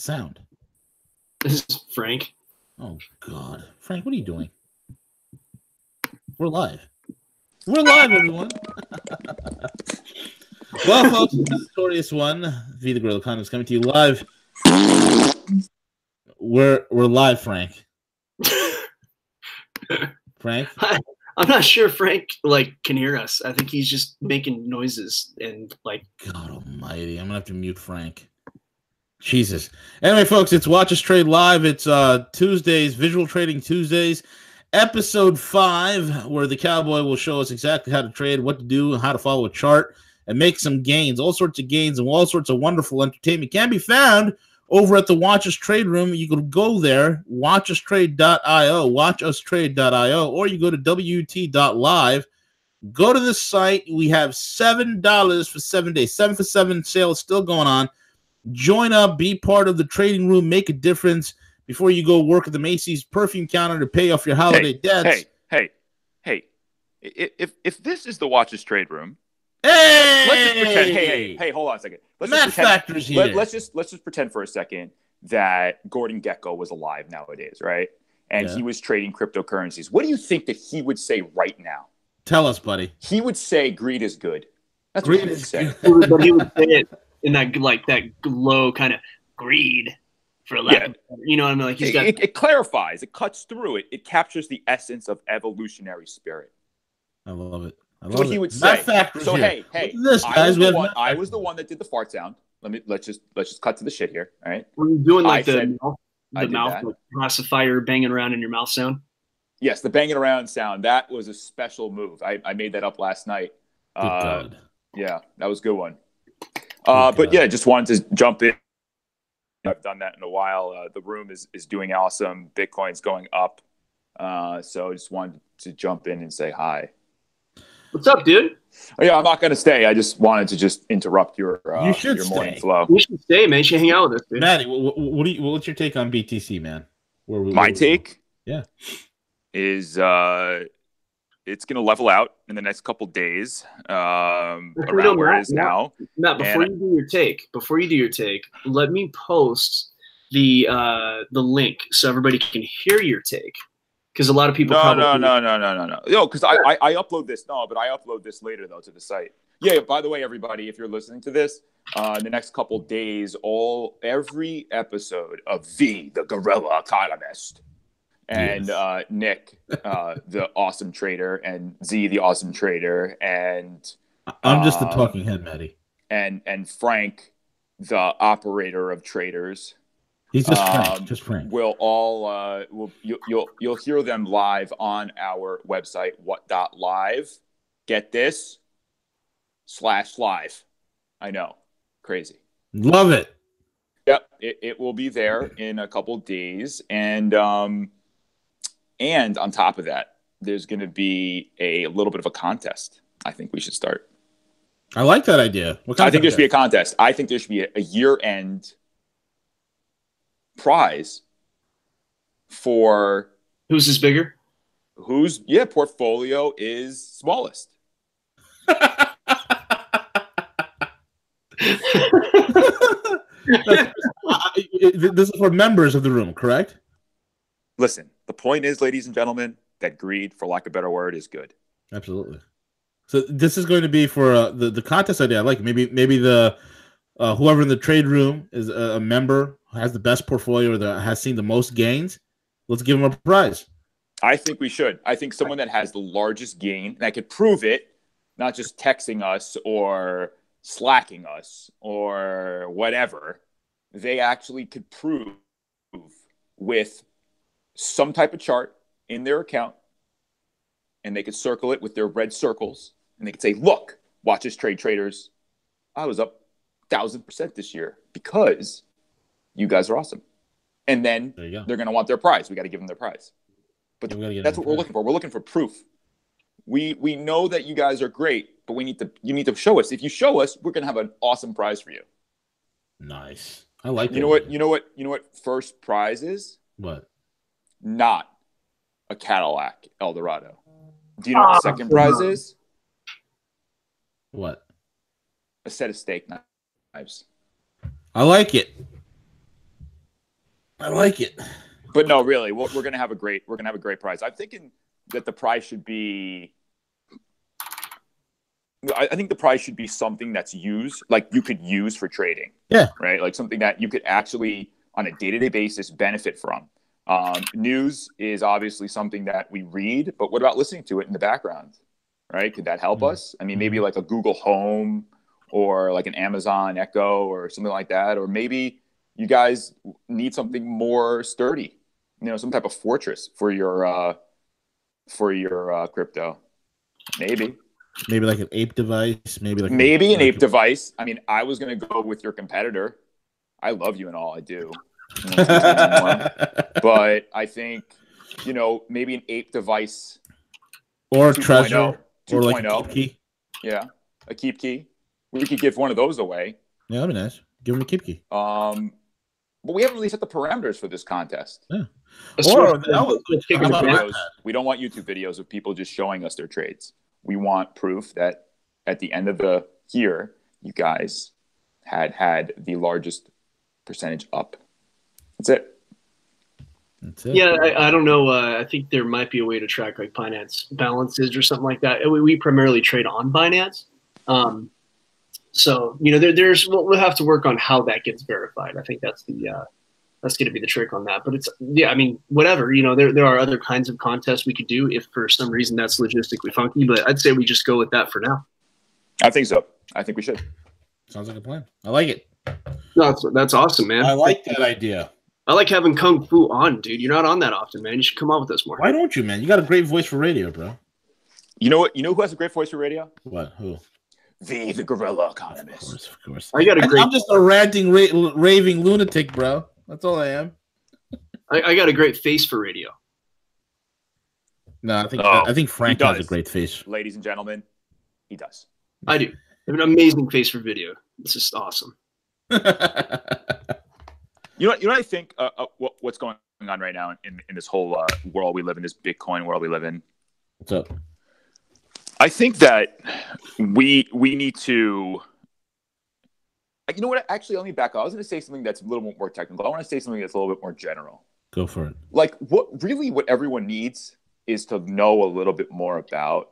sound? This is Frank. Oh, God. Frank, what are you doing? We're live. We're live, everyone. Well, folks, the victorious one, V the Gorilla Con, is coming to you live. We're live, Frank. Frank? I'm not sure Frank can hear us. I think he's just making noises and God almighty, I'm gonna have to mute Frank. Jesus. Anyway, folks, it's Watch Us Trade Live. It's Tuesdays, Visual Trading Tuesdays, episode 5, where the cowboy will show us exactly how to trade, what to do, and how to follow a chart and make some gains. All sorts of gains and all sorts of wonderful entertainment can be found over at the Watch Us Trade Room. You can go there, watchustrade.io, watchustrade.io, or you go to wt.live. Go to this site. We have $7 for 7 days. 7 for 7 sale is still going on. Join up, be part of the trading room, make a difference before you go work at the Macy's perfume counter to pay off your holiday debts. Hey. If this is the Watch Us Trade Room, hey, let's just pretend. Hey, hold on a second. Matt Factor's here. Let's just pretend for a second that Gordon Gekko was alive nowadays, right? And he was trading cryptocurrencies. What do you think that he would say right now? Tell us, buddy. He would say greed is good. That's greed what he would say. But he would say it in that low kind of greed, for lack of, you know what I mean? He's got it clarifies, it cuts through it, it captures the essence of evolutionary spirit. I love it. That's what he would say. So here. Hey, this, guys, I was the one that did the fart sound. Let's just cut to the shit here. All right. Were you doing the mouth pacifier banging around in your mouth sound? Yes, the banging around sound. That was a special move. I made that up last night. Good God. Yeah, that was a good one. But yeah, just wanted to jump in. I've done that in a while. The room is doing awesome. Bitcoin's going up. So I just wanted to jump in and say hi. What's up, dude? Oh, yeah, I'm not going to stay. I just wanted to just interrupt your morning flow. You should stay, man. You should hang out with us, dude. Maddie, what's your take on BTC, man? My take? Yeah. Is it's going to level out in the next couple days around where it is now. Matt, before you do your take, let me post the link so everybody can hear your take. Because a lot of people No. Yo, because I upload this. No, but I upload this later, though, to the site. Yeah, by the way, everybody, if you're listening to this, in the next couple days, every episode of the Gorilla Economist, and Nick, the awesome trader, and Z, the awesome trader, and I'm just the talking head, Maddie, and Frank, the operator of traders. He's just Frank. We'll all you'll hear them live on our website, what.live. Get this /live. I know, crazy. Love it. Yep, it will be there in a couple days, and on top of that, there's going to be a little bit of a contest. I think we should start. I like that idea. I think there should be a contest. I think there should be a year-end prize for whose is bigger, whose portfolio is smallest. This is for members of the room, correct? Listen, the point is, ladies and gentlemen, that greed, for lack of a better word, is good. Absolutely. So this is going to be for the contest idea. I like maybe the whoever in the trade room is a member, has the best portfolio, or has seen the most gains. Let's give them a prize. I think we should. I think someone that has the largest gain, and I could prove it, not just texting us or slacking us or whatever, they actually could prove with some type of chart in their account, and they could circle it with their red circles, and they could say, look, Watch Us Trade traders, I was up 1,000% this year because you guys are awesome. And then they're going to want their prize. We got to give them their prize. But that's what we're looking for. We're looking for proof. We know that you guys are great, but you need to show us. If you show us, we're going to have an awesome prize for you. Nice. I like that. You know what first prize is? What? Not a Cadillac Eldorado. Do you know what the second prize is? What? A set of steak knives. I like it. I like it. But no, really, we're gonna have a great prize. I'm thinking that the prize should be. I think the prize should be something that's used, like you could use for trading. Yeah. Right. Like something that you could actually, on a day-to-day basis, benefit from. News is obviously something that we read, but what about listening to it in the background? Right? Could that help us? I mean, maybe like a Google Home or like an Amazon Echo or something like that, or maybe you guys need something more sturdy. Some type of fortress for your crypto. Maybe like an ape device. Maybe an ape device. I mean, I was going to go with your competitor. I love you and all, I do. But I think, maybe an ape device. Or a treasure. 2.0. Or like a keep key. Yeah, a keep key. We could give one of those away. Yeah, that'd be nice. Give him a keep key. But we haven't really set the parameters for this contest. Yeah. We don't want YouTube videos of people just showing us their trades. We want proof that at the end of the year, you guys had the largest percentage up. That's it. Yeah, I don't know. I think there might be a way to track like Binance balances or something like that. We primarily trade on Binance. So, we'll have to work on how that gets verified. I think that's going to be the trick on that. But whatever, there are other kinds of contests we could do if for some reason that's logistically funky, but I'd say we just go with that for now. I think so. I think we should. Sounds like a plan. I like it. No, that's awesome, man. I like that idea. I like having Kung Fu on, dude. You're not on that often, man. You should come on with us more. Why don't you, man? You got a great voice for radio, bro. You know what? You know who has a great voice for radio? What? Who? The Gorilla Economist. Of course. I'm just a ranting, raving lunatic, bro. That's all I am. I got a great face for radio. No, I think Frank has a great face. Ladies and gentlemen, he does. I do. I have an amazing face for video. It's just awesome. You know what I think what's going on right now in this whole world we live in, this Bitcoin world we live in? What's up? I think that we need to. You know what? Actually, let me back up. I was going to say something that's a little bit more technical. I want to say something that's a little bit more general. Go for it. Like what everyone needs is to know a little bit more about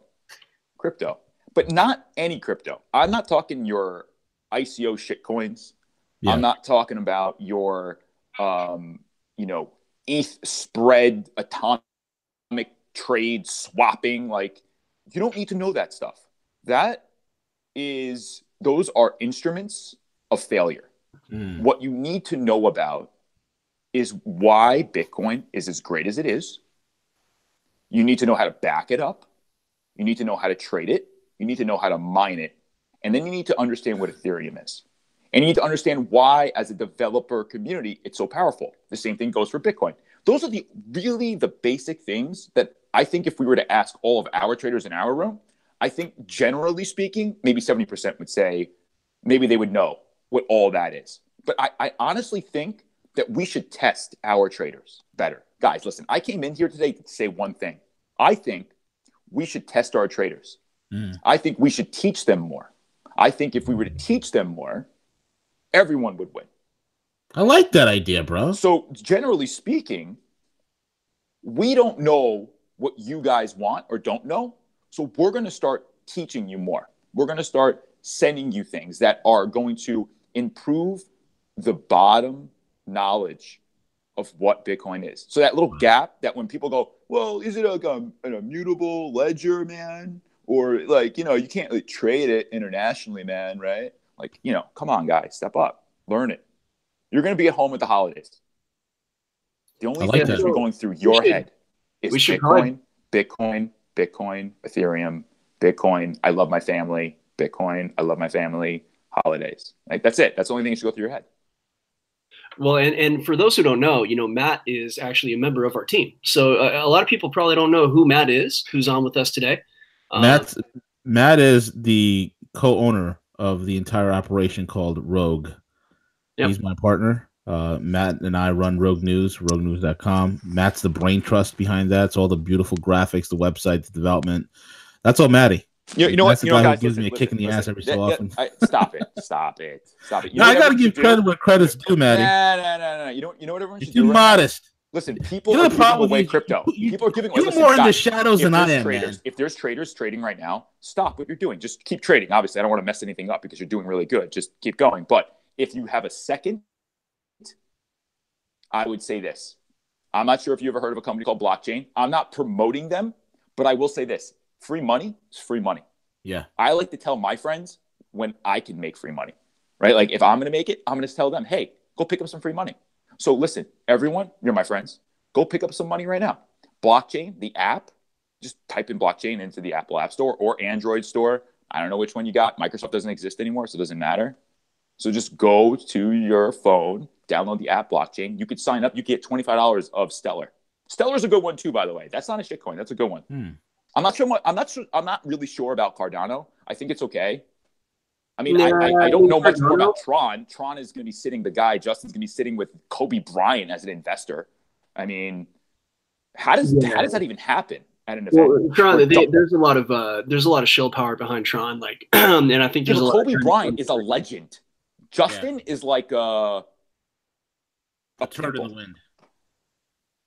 crypto, but not any crypto. I'm not talking your ICO shitcoins. Yeah. I'm not talking about your, ETH spread atomic trade swapping. Like, you don't need to know that stuff. Those are instruments of failure. What you need to know about is why Bitcoin is as great as it is. You need to know how to back it up. You need to know how to trade it. You need to know how to mine it. And then you need to understand what Ethereum is. And you need to understand why, as a developer community, it's so powerful. The same thing goes for Bitcoin. Those are the basic things that I think if we were to ask all of our traders in our room, I think generally speaking, maybe 70% would say maybe they would know what all that is. But I honestly think that we should test our traders better. Guys, listen, I came in here today to say one thing. I think we should test our traders. I think we should teach them more. I think if we were to teach them more, everyone would win. I like that idea, bro. So generally speaking, we don't know what you guys want or don't know. So we're going to start teaching you more. We're going to start sending you things that are going to improve the bottom knowledge of what Bitcoin is. So that little gap that when people go, well, is it like an immutable ledger, man? Or like, you can't really trade it internationally, man, right? Like, come on, guys, step up, learn it. You're going to be at home at the holidays. The only thing that's going through your head is Bitcoin, Ethereum, Bitcoin, I love my family, Bitcoin, I love my family, holidays. Like, that's it. That's the only thing that should go through your head. Well, and for those who don't know, Matt is actually a member of our team. So a lot of people probably don't know who Matt is, who's on with us today. Matt is the co-owner of the entire operation called Rogue. Yep. He's my partner. Matt and I run Rogue News, roguenews.com. Matt's the brain trust behind that. It's all the beautiful graphics, the website, the development. That's all Matty. You know what? Guy gives me a kick in the ass every so often. Stop it. Stop it. I got to give credit where credit's due, Matty. No. You know what everyone should You're do. too modest. Listen, people You know are the giving problem away with crypto. People are giving away. You're Listen, more in the guys, shadows than I am, traders, man. if there's traders trading right now, stop what you're doing. Just keep trading. Obviously, I don't want to mess anything up because you're doing really good. Just keep going. But if you have a second, I would say this. I'm not sure if you ever heard of a company called Blockchain. I'm not promoting them, but I will say this. Free money is free money. Yeah. I like to tell my friends when I can make free money, right? Like if I'm going to make it, I'm going to tell them, hey, go pick up some free money. So listen, everyone, you're my friends. Go pick up some money right now. Blockchain, the app, just type in blockchain into the Apple App Store or Android Store. I don't know which one you got. Microsoft doesn't exist anymore, so it doesn't matter. So just go to your phone, download the app blockchain. You could sign up. You get $25 of Stellar. Stellar's a good one too, by the way. That's not a shitcoin. That's a good one. I'm not really sure about Cardano. I think it's okay. I mean, I don't know much more about Tron. Tron is going to be sitting, the guy, Justin's going to be sitting with Kobe Bryant as an investor. I mean, how does that even happen at an event? Well, Tron, there's a lot of shill power behind Tron. Like, and I think there's Kobe Bryant is a legend. Justin is like a turd in the wind.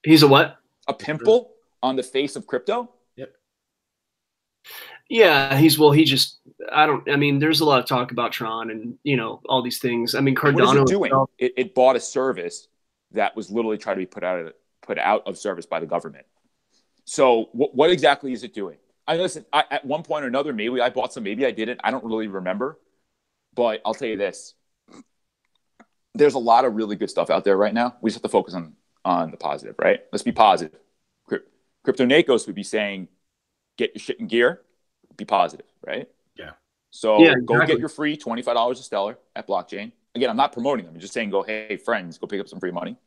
He's a what? A pimple on the face of crypto? Yep. Yeah, I mean, there's a lot of talk about Tron and, all these things. I mean, Cardano. What is it doing? It bought a service that was literally trying to be put out of service by the government. So what exactly is it doing? Listen, at one point or another, maybe I bought some, maybe I didn't. I don't really remember. But I'll tell you this. There's a lot of really good stuff out there right now. We just have to focus on the positive, right? Let's be positive. Crypto Nakos would be saying, get your shit in gear, be positive, right? Yeah. So go get your free $25 of Stellar at blockchain. Again, I'm not promoting them. I'm just saying, go, hey, friends, go pick up some free money.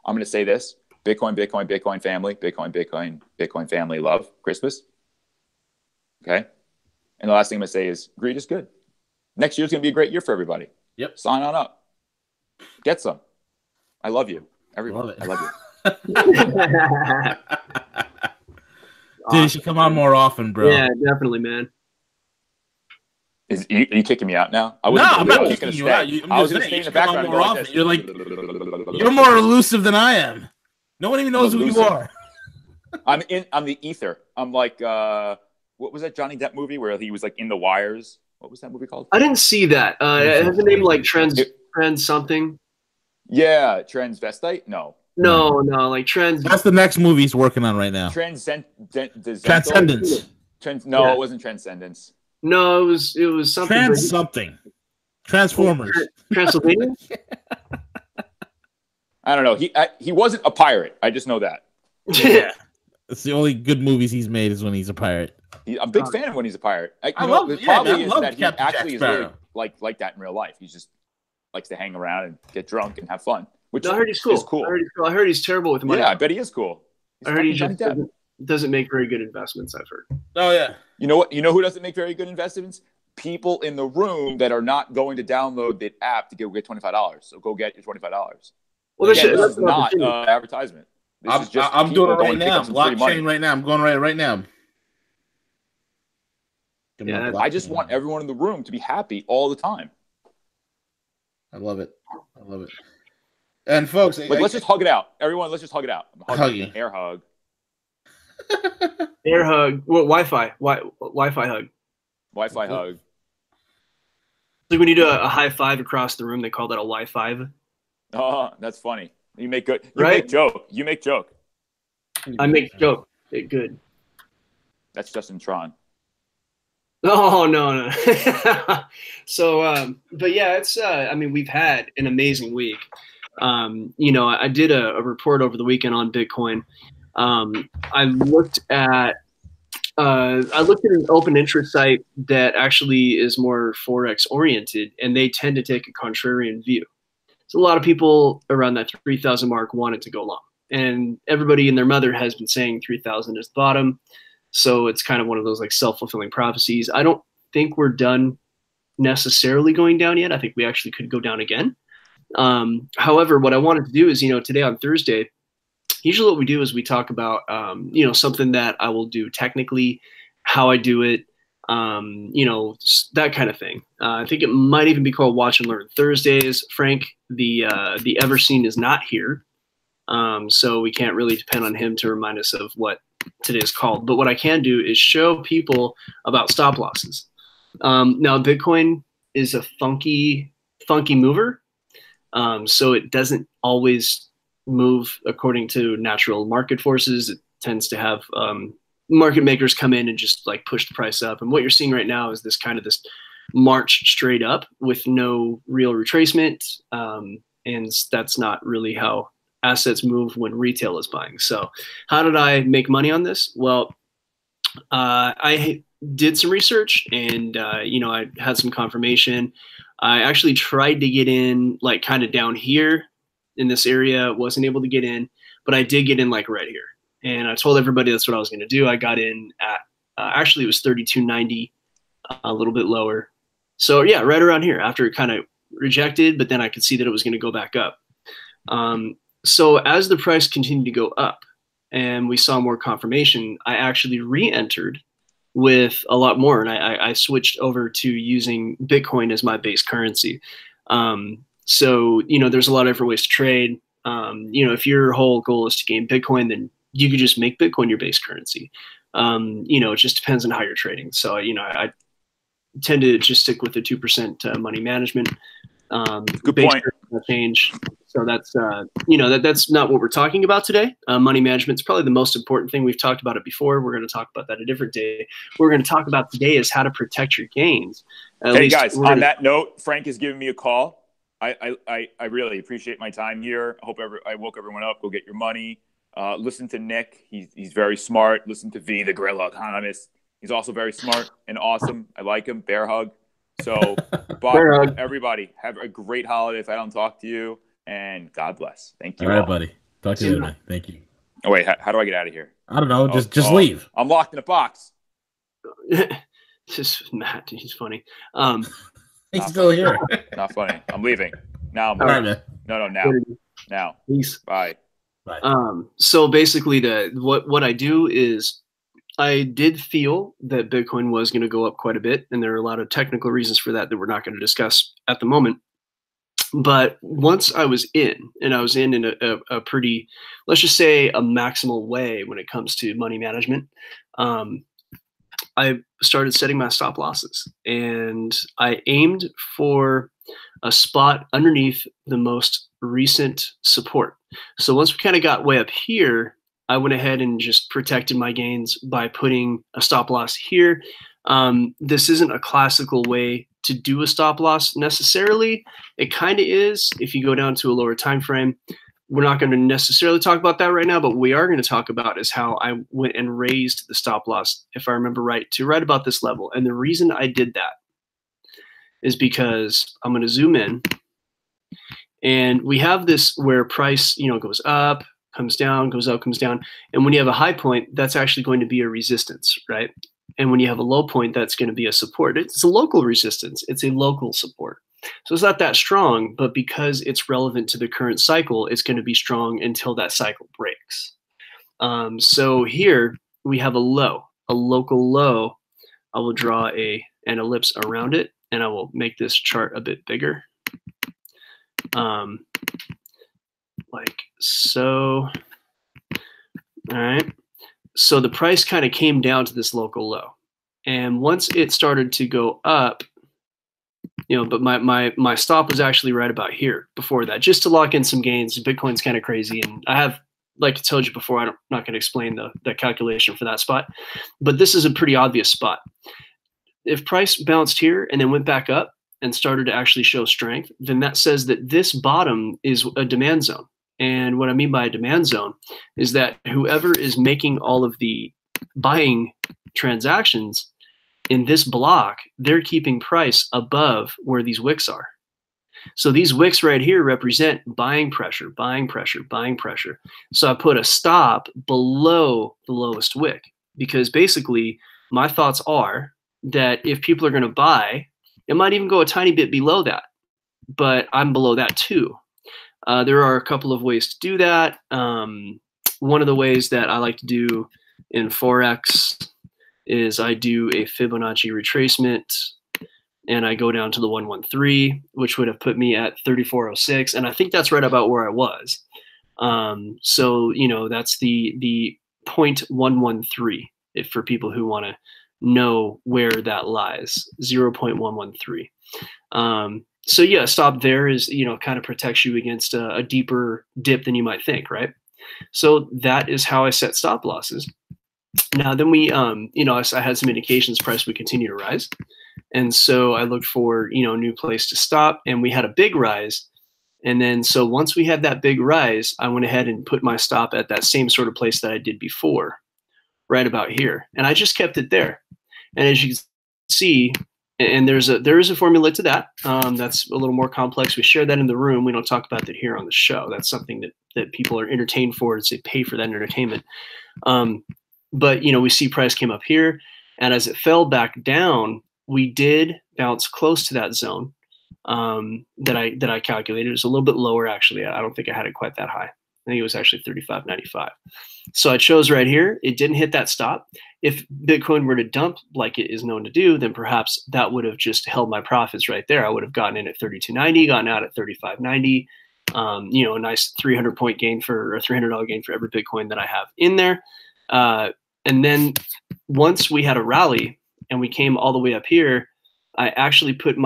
I'm going to say this. Bitcoin, Bitcoin, Bitcoin family, Bitcoin, Bitcoin, Bitcoin family, love, Christmas. Okay? And the last thing I'm going to say is greed is good. Next year's going to be a great year for everybody. Yep. Sign on up. Get some. I love you. Everyone. I love you. Dude, you should come on more often, bro. Yeah, definitely, man. Are you kicking me out now? I'm not kicking you out. I was going to stay in the background more often. You're more elusive than I am. No one even knows who you are. I'm the ether. I'm like, what was that Johnny Depp movie where he was like in the wires? What was that movie called? I didn't see that. It has a name like Trans something. Yeah, Transvestite? No, like Trans. That's the next movie he's working on right now. Transcendence. No, it wasn't Transcendence. No, it was something. Transformers. Transylvania? I don't know. He wasn't a pirate. I just know that. Yeah. It's the only good movies he's made is when he's a pirate. I'm a big fan of when he's a pirate. I love that he actually is really like that in real life. He just likes to hang around and get drunk and have fun. Which I heard he's cool. Is cool. I heard he's terrible with money. Yeah, I bet he is cool. I heard he just doesn't make very good investments, I've heard. Oh, yeah. You know what? You know who doesn't make very good investments? People in the room that are not going to download the app to get $25. So go get your $25. Well, this is not advertisement. I'm doing it right now. Blockchain right now. I'm going right now. Yeah, I just want everyone in the room to be happy all the time. I love it. And folks, let's just hug it out. Everyone, let's just hug it out. Hugging. Air hug. Air hug. What Wi-Fi? Wi-Fi hug. Wi-Fi hug. Like when you do a high five across the room, they call that a Wi-Fi. Oh, that's funny. You make good. Right? You make joke. I make joke. Good. That's Justin Tron. Oh no. So, but yeah, it's. I mean, we've had an amazing week. I did a report over the weekend on Bitcoin. I looked at an open interest site that actually is more Forex oriented, and they tend to take a contrarian view. So a lot of people around that 3,000 mark wanted to go long, and everybody and their mother has been saying 3,000 is the bottom. So it's kind of one of those like self-fulfilling prophecies. I don't think we're done necessarily going down yet. I think we actually could go down again. However, what I wanted to do is, today on Thursday, usually what we do is we talk about, something that I will do technically, how I do it, that kind of thing. I think it might even be called Watch and Learn Thursdays. Frank, the Everseen is not here. So we can't really depend on him to remind us of what today is called. But what I can do is show people about stop losses. Now, Bitcoin is a funky mover. So it doesn't always move according to natural market forces. It tends to have market makers come in and just like push the price up. And what you're seeing right now is this march straight up with no real retracement. And that's not really how assets move when retail is buying. So how did I make money on this? Well, I did some research and, I had some confirmation. I actually tried to get in like kind of down here in this area, wasn't able to get in, but I did get in like right here. And I told everybody that's what I was going to do. I got in at, actually it was 32.90, a little bit lower. So yeah, right around here after it kind of rejected, but then I could see that it was going to go back up. So as the price continued to go up and we saw more confirmation, I actually re-entered with a lot more. And I switched over to using Bitcoin as my base currency. So, there's a lot of different ways to trade. If your whole goal is to gain Bitcoin, then you could just make Bitcoin your base currency. It just depends on how you're trading. So, I tend to just stick with the 2% money management. Good point. Change. So that's, that's not what we're talking about today. Money management is probably the most important thing. We've talked about it before. We're going to talk about that a different day. What we're going to talk about today is how to protect your gains. Hey guys, on that note, Frank is giving me a call. I really appreciate my time here. I woke everyone up. Go get your money. Listen to Nick. He's very smart. Listen to V, the gorilla economist. He's also very smart and awesome. I like him. Bear hug. So, Bob, everybody, have a great holiday if I don't talk to you, and God bless. Thank you all. All right, buddy. Talk to you later, man. Thank you. Oh, wait, how do I get out of here? I don't know. Just leave. I'm locked in a box. Just Matt. He's funny. He's still here. Not funny. I'm leaving. Now I'm leaving. Right, No, now. Peace. Bye. So basically what I do is I did feel that Bitcoin was going to go up quite a bit, and there are a lot of technical reasons for that we're not going to discuss at the moment. But once I was in, and I was in a pretty, let's just say, a maximal way when it comes to money management, I started setting my stop losses, and I aimed for a spot underneath the most recent support. So once we kind of got way up here, I went ahead and just protected my gains by putting a stop loss here. This isn't a classical way to do a stop loss necessarily. It kind of is if you go down to a lower time frame. We're not going to necessarily talk about that right now, but what we are going to talk about is how I went and raised the stop loss, if I remember right, to right about this level. And the reason I did that is because I'm going to zoom in, and we have this where price, goes up, comes down, goes up, comes down. And when you have a high point, that's actually going to be a resistance, right? And when you have a low point, that's going to be a support. It's a local resistance. It's a local support. So it's not that strong, but because it's relevant to the current cycle, it's going to be strong until that cycle breaks. So here we have a local low. I will draw an ellipse around it, and I will make this chart a bit bigger. Like so. All right. So the price kind of came down to this local low. And once it started to go up, but my stop was actually right about here before that, just to lock in some gains. Bitcoin's kind of crazy. And I have, like I told you before, I'm not going to explain the calculation for that spot, but this is a pretty obvious spot. If price bounced here and then went back up and started to actually show strength, then that says that this bottom is a demand zone. And what I mean by a demand zone is that whoever is making all of the buying transactions in this block, they're keeping price above where these wicks are. So these wicks right here represent buying pressure, buying pressure, buying pressure. So I put a stop below the lowest wick, because basically my thoughts are that if people are going to buy, it might even go a tiny bit below that, but I'm below that too. There are a couple of ways to do that. One of the ways that I like to do in Forex is I do a Fibonacci retracement, and I go down to the 113, which would have put me at 3406. And I think that's right about where I was. So, that's the 0.113 for people who want to know where that lies, 0.113. So yeah, stop there is, kind of protects you against a deeper dip than you might think, right? So that is how I set stop losses. Now then I had some indications price would continue to rise. And so I looked for, a new place to stop, and we had a big rise. And then, so once we had that big rise, I went ahead and put my stop at that same sort of place that I did before, right about here. And I just kept it there. And as you can see, and there is a formula to that. That's a little more complex. We share that in the room. We don't talk about that here on the show. That's something that people are entertained for. It's they pay for that entertainment. But we see price came up here, and as it fell back down, we did bounce close to that zone that I calculated. It was a little bit lower, actually. I don't think I had it quite that high. I think it was actually 35.95. So I chose right here. It didn't hit that stop. If Bitcoin were to dump like it is known to do, then perhaps that would have just held my profits right there. I would have gotten in at 32.90, gotten out at 35.90. A nice 300-point gain or $300 gain for every Bitcoin that I have in there. And then once we had a rally and we came all the way up here, I actually put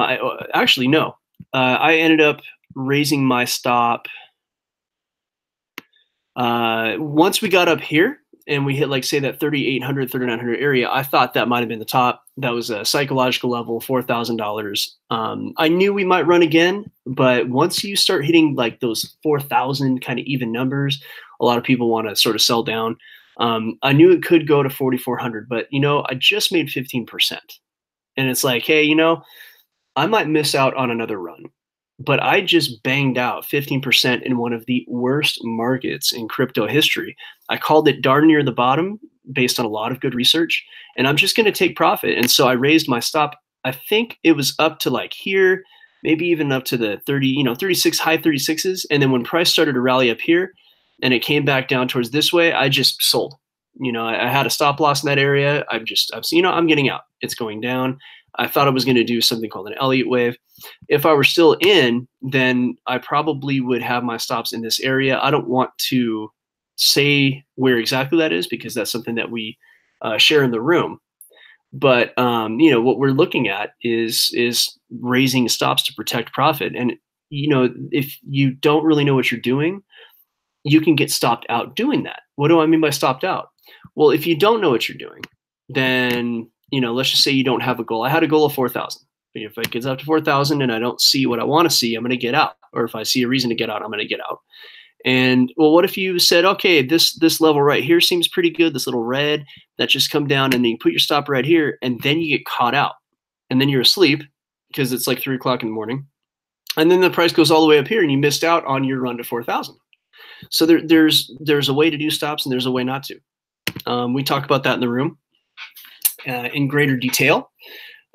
I ended up raising my stop. Once we got up here and we hit, like, say, that 3,800, 3,900 area, I thought that might have been the top. That was a psychological level, $4,000. I knew we might run again, but once you start hitting like those 4,000 kind of even numbers, a lot of people want to sort of sell down. I knew it could go to 4,400, but I just made 15%. And it's like, hey, I might miss out on another run, but I just banged out 15% in one of the worst markets in crypto history. I called it darn near the bottom based on a lot of good research, and I'm just going to take profit. And so I raised my stop. I think it was up to like here, maybe even up to the 36, high 36s. And then when price started to rally up here and it came back down towards this way, I just sold. I had a stop loss in that area. I'm getting out. It's going down. I thought I was going to do something called an Elliott wave. If I were still in, then I probably would have my stops in this area. I don't want to say where exactly that is because that's something that we share in the room. But what we're looking at is raising stops to protect profit. And if you don't really know what you're doing, you can get stopped out doing that. What do I mean by stopped out? Well, if you don't know what you're doing, then let's just say you don't have a goal. I had a goal of 4,000. If it gets up to 4,000 and I don't see what I want to see, I'm going to get out. Or if I see a reason to get out, I'm going to get out. And well, what if you said, okay, this level right here seems pretty good. This little red that just come down, and then you put your stop right here, and then you get caught out, and then you're asleep because it's like 3 o'clock in the morning, and then the price goes all the way up here, and you missed out on your run to 4,000. So there's a way to do stops, and there's a way not to. We talk about that in the room in greater detail.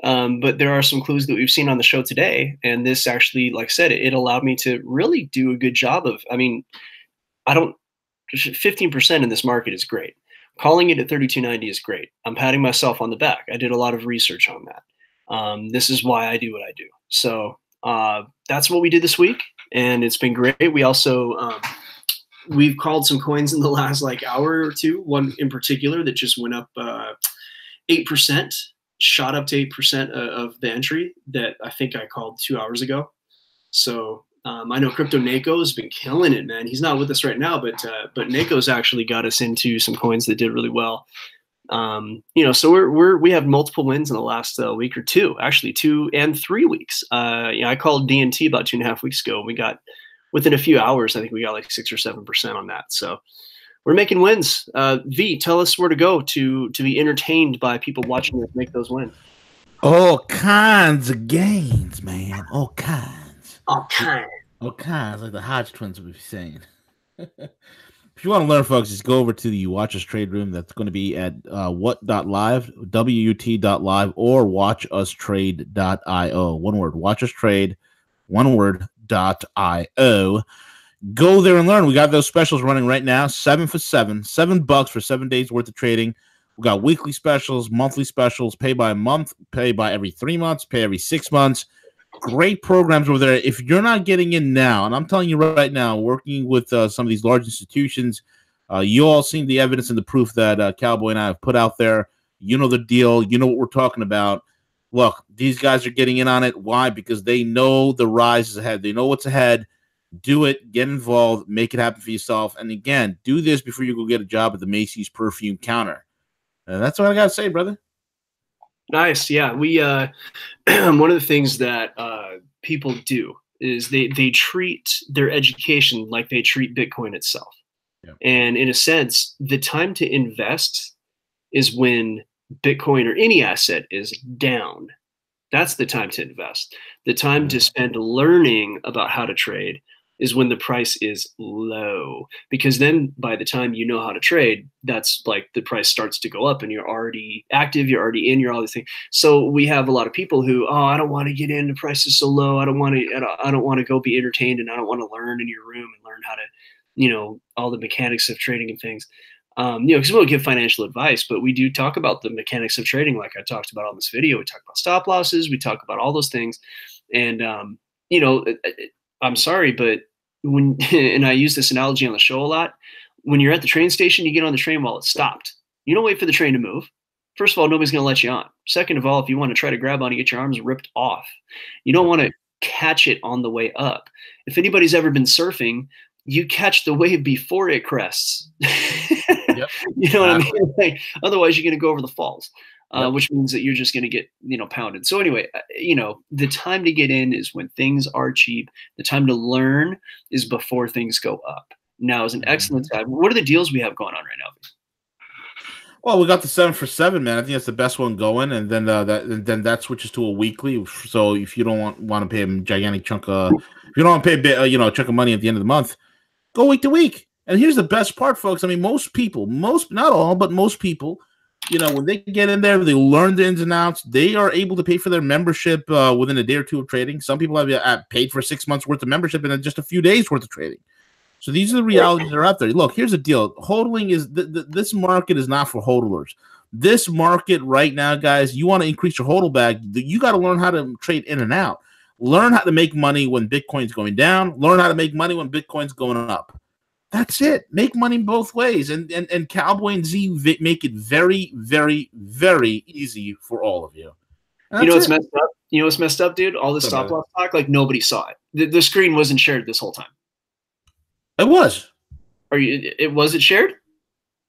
But there are some clues that we've seen on the show today. And this actually, like I said, it allowed me to really do a good job of, 15% in this market is great. Calling it at 32.90 is great. I'm patting myself on the back. I did a lot of research on that. This is why I do what I do. So that's what we did this week. And it's been great. We also, we've called some coins in the last hour or two. One in particular that just went up 8%. Shot up to 8% of the entry that I think I called 2 hours ago. So I know Crypto Nako has been killing it, man. He's not with us right now, but Nako's actually got us into some coins that did really well. So we have multiple wins in the last week or two, actually 2 and 3 weeks. I called DNT about 2.5 weeks ago. We got within a few hours, I think we got like 6 or 7% on that. So we're making wins. V, tell us where to go to be entertained by people watching us make those wins. All kinds of gains, man. All kinds. All kinds. All kinds, like the Hodge twins would be saying. If you want to learn, folks, just go over to the Watch Us Trade room. That's going to be at what.live, WUT.live, or watchustrade.io. One word, Watch Us Trade, one word, .io. Go there and learn. We got those specials running right now. 7 for $7 for 7 days worth of trading. We got weekly specials, monthly specials, pay by a month, pay by every 3 months, pay every 6 months. great programs over there. If you're not getting in now, and I'm telling you right now, working with some of these large institutions, you all seen the evidence and the proof that Cowboy and I have put out there. You know the deal. You know what we're talking about. Look, these guys are getting in on it. Why? Because they know the rise is ahead. They know what's ahead. Do it. Get involved. Make it happen for yourself. And again, do this before you go get a job at the Macy's perfume counter. And that's what I got to say, brother. Nice. Yeah. We, one of the things that people do is they treat their education like they treat Bitcoin itself. Yeah. And in a sense, the time to invest is when Bitcoin or any asset is down. That's the time to invest. The time to spend learning about how to trade is when the price is low, because then by the time you know how to trade, that's like the price starts to go up and you're already active, you're already in, you're all these things. So we have a lot of people who, oh, I don't want to get in, the price is so low. I don't want to go be entertained, and I don't want to learn in your room and learn how to, you know, all the mechanics of trading and things. You know, because we don't give financial advice, but we do talk about the mechanics of trading, like I talked about on this video. We talk about stop losses, we talk about all those things. And, you know, I'm sorry, but when, and I use this analogy on the show a lot, when you're at the train station, you get on the train while it's stopped. You don't wait for the train to move. First of all, nobody's going to let you on. Second of all, if you want to try to grab on, you get your arms ripped off. You don't want to catch it on the way up. If anybody's ever been surfing, you catch the wave before it crests. Yep. You know what I mean? Like, otherwise, you're going to go over the falls. Which means that you're just going to get, you know, pounded. So anyway, you know, the time to get in is when things are cheap. The time to learn is before things go up. Now is an excellent time. What are the deals we have going on right now? Well, we got the 7 for 7, man. I think that's the best one going, and then that switches to a weekly. So if you don't want to pay a gigantic chunk of, if you don't want to pay a chunk of money at the end of the month, go week to week. And here's the best part, folks. I mean, most people, not all, but most people, you know, when they get in there, they learn the ins and outs. They are able to pay for their membership within a day or two of trading. Some people have paid for 6 months worth of membership in just a few days worth of trading. So these are the realities that are out there. Look, here's the deal. Hodling is this market is not for hodlers. This market right now, guys, you want to increase your hodl bag, you got to learn how to trade in and out. Learn how to make money when Bitcoin's going down. Learn how to make money when Bitcoin's going up. That's it. Make money both ways. And Cowboy and Z make it very, very, very easy for all of you. You know what's messed up? You know what's messed up, dude? All this stop loss talk, like nobody saw it. The screen wasn't shared this whole time. It was. It wasn't shared?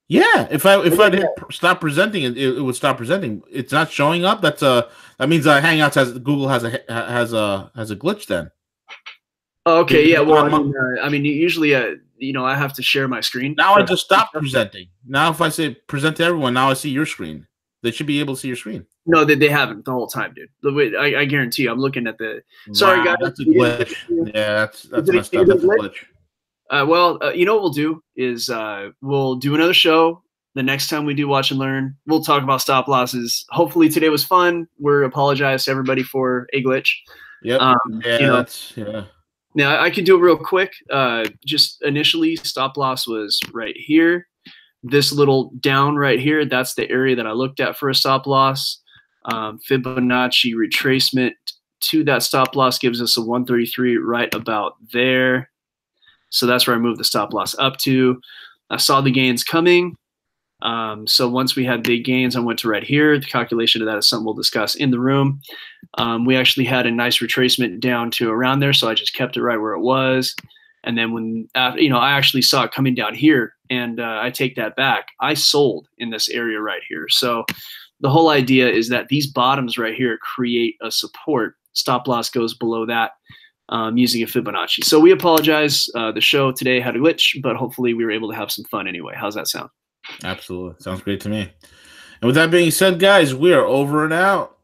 Yeah. If I hit stop presenting, it would stop presenting. It's not showing up. That means Hangouts Google has a glitch then. Oh, okay. Yeah. Well, I mean, usually, you know, I have to share my screen. Now I just stopped presenting. Now if I say present to everyone, now I see your screen. They should be able to see your screen. No, they haven't the whole time, dude. The way I guarantee you, I'm looking at the. Sorry, guys. That's a glitch. Yeah, that's messed up. That's a glitch. Well, you know what we'll do is we'll do another show. The next time we do Watch and Learn, we'll talk about stop losses. Hopefully today was fun. We're apologize to everybody for a glitch. Yep. You know, now I can do it real quick. Just initially, stop loss was right here. This little down right here, that's the area that I looked at for a stop loss. Fibonacci retracement to that stop loss gives us a 133 right about there. So that's where I moved the stop loss up to. I saw the gains coming. So once we had big gains, I went to right here. The calculation of that is something we'll discuss in the room. We actually had a nice retracement down to around there, so I just kept it right where it was. And then when, you know, I actually saw it coming down here, and I take that back. I sold in this area right here. So the whole idea is that these bottoms right here create a support. Stop loss goes below that. Using a Fibonacci. So we apologize. The show today had a glitch, but hopefully we were able to have some fun anyway. How's that sound? Absolutely. Sounds great to me. And with that being said, guys, we are over and out.